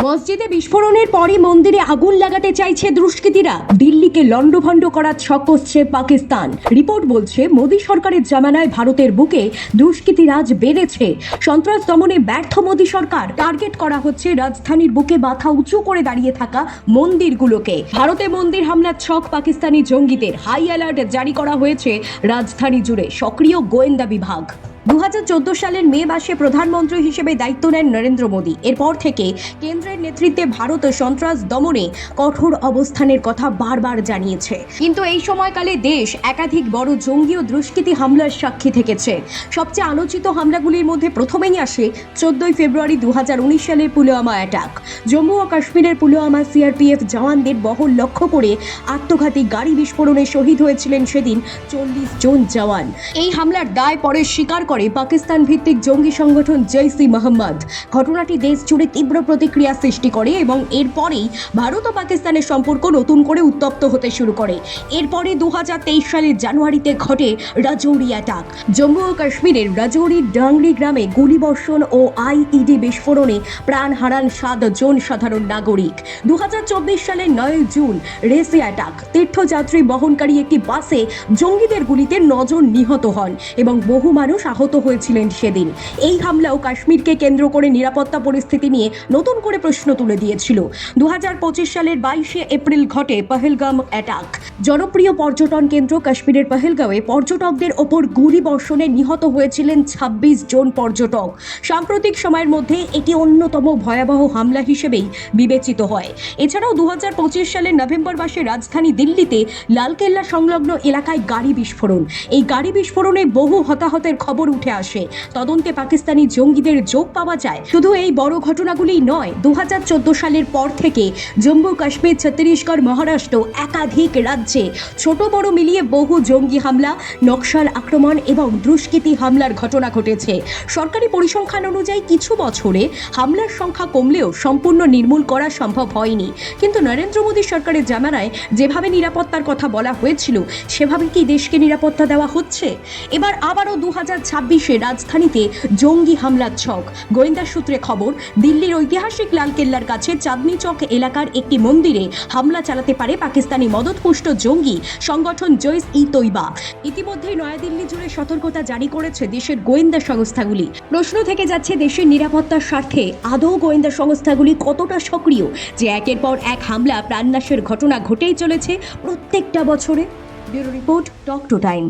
মসজিদে বিস্ফোরণের পরই মন্দিরে আগুন লাগাতে চাইছে দুষ্কৃতীরা। দিল্লিকে লন্ডভন্ড করার ছক কষছে পাকিস্তান। রিপোর্ট বলছে মোদী সরকারের জামানায় ভারতের বুকে দুষ্কৃতীরাজ বেড়েছে। সন্ত্রাস দমনে ব্যর্থ মোদী সরকার। টার্গেট করা হচ্ছে রাজধানীর বুকে মাথা উঁচু করে দাঁড়িয়ে থাকা মন্দিরগুলোকে। ভারতে মন্দির হামলার ছক পাকিস্তানি জঙ্গিদের। হাই অ্যালার্ট জারি করা হয়েছে রাজধানী জুড়ে। সক্রিয় গোয়েন্দা বিভাগ। 2014 সালের মে মাসে প্রধানমন্ত্রী হিসেবে দায়িত্ব নেন নরেন্দ্র মোদী। এরপর থেকে কেন্দ্রের নেতৃত্বে ভারত সন্ত্রাস দমনে কঠোর অবস্থানের কথা বারবার জানিয়েছে। কিন্তু এই সময়কালে দেশ একাধিক বড় জঙ্গি ও দুষ্কৃতী হামলার সাক্ষী থেকেছে। সবচেয়ে আলোচিত হামলাগুলির মধ্যে প্রথমেই আসে 14 ফেব্রুয়ারি 2019 সালের পুলওয়ামা অ্যাটাক। জম্মু ও কাশ্মীরের পুলওয়ামা সিআরপিএফ জওয়ানদের বহর লক্ষ্য করে আত্মঘাতী গাড়ি বিস্ফোরণে শহীদ হয়েছিলেন সেদিন 40 জন জওয়ান। এই হামলার দায় পরে স্বীকার করে পাকিস্তান ভিত্তিক জঙ্গি সংগঠন জৈশ-ই-মোহাম্মদ। ঘটনাটি দেশ জুড়ে তীব্র প্রতিক্রিয়া সৃষ্টি করে এবং এরপরেই ভারত ও পাকিস্তানের সম্পর্ক নতুন করে উত্তপ্ত হতে শুরু করে। এরপরে 2023 সালের জানুয়ারিতে ঘটে রাজৌরি অ্যাটাক। জম্মু ও কাশ্মীরের রাজৌরির ডাংরি গ্রামে গুলিবর্ষণ ও আইইডি বিস্ফোরণে প্রাণ হারান 7 জন সাধারণ নাগরিক। 2024 সালের 9 জুন রেসি অ্যাটাক। তীর্থযাত্রী বহনকারী একটি বাসে জঙ্গিদের গুলিতে 9 জন নিহত হন এবং বহু মানুষ আহত হয়েছিলেন সেদিন। এই হামলাও কাশ্মীরকে কেন্দ্র করে নিরাপত্তা পরিস্থিতি নিয়ে নতুন করে প্রশ্ন তুলে দিয়েছিল। 2025 সালের 22 এপ্রিল ঘটে পহেলগাম অ্যাটাক। জনপ্রিয় পর্যটন কেন্দ্র কাশ্মীরের পহেলগাঁওয়ে পর্যটকদের ওপর গুলি বর্ষণে নিহত হয়েছিলেন 26 জন পর্যটক। সাম্প্রতিক সময়ের মধ্যে এটি অন্যতম ভয়াবহ হামলা হিসেবেই বিবেচিত হয়। এছাড়াও 2025 সালের নভেম্বর মাসে রাজধানী দিল্লিতে লালকেল্লা সংলগ্ন এলাকায় গাড়ি বিস্ফোরণ। এই গাড়ি বিস্ফোরণে বহু হতাহতের খবর উঠে আসে। তদন্তে পাকিস্তানি জঙ্গিদের যোগ পাওয়া যায়। শুধু এই বড় ঘটনাগুলিই নয়, 2014 সালের পর থেকে জম্মু কাশ্মীর, ছত্তিশগড়, মহারাষ্ট্র একাধিক রাজ্যে ছোট বড় মিলিয়ে বহু জঙ্গি হামলা, নকশাল আক্রমণ এবং দুষ্কৃতী হামলার ঘটনা ঘটেছে। সরকারি পরিসংখ্যান অনুযায়ী কিছু বছরে হামলার সংখ্যা কমলেও সম্পূর্ণ নির্মূল করা সম্ভব হয়নি। কিন্তু নরেন্দ্র মোদী সরকারের জামানায় যেভাবে নিরাপত্তার কথা বলা হয়েছিল সেভাবে কি দেশকে নিরাপত্তা দেওয়া হচ্ছে? এবার আবারও 2026-এ রাজধানীতে জঙ্গি হামলার ছক। গোয়েন্দা সূত্রে খবর, দিল্লির ঐতিহাসিক লালকেল্লার কাছে চাঁদনি চক এলাকার একটি মন্দিরে হামলা চালাতে পারে পাকিস্তানি মদতপুষ্ট জঙ্গি সংগঠন জৈশ-ই-তৈবা। ইতিমধ্যেই নয়াদিল্লি জুড়ে সতর্কতা জারি করেছে দেশের গোয়েন্দা সংস্থাগুলি। প্রশ্ন থেকে যাচ্ছে, দেশের নিরাপত্তার স্বার্থে আদৌ গোয়েন্দা সংস্থাগুলি কতটা সক্রিয় যে একের পর এক হামলা, প্রাণনাশের ঘটনা ঘটেই চলেছে প্রত্যেকটা বছরে? Bureau report, talk to time.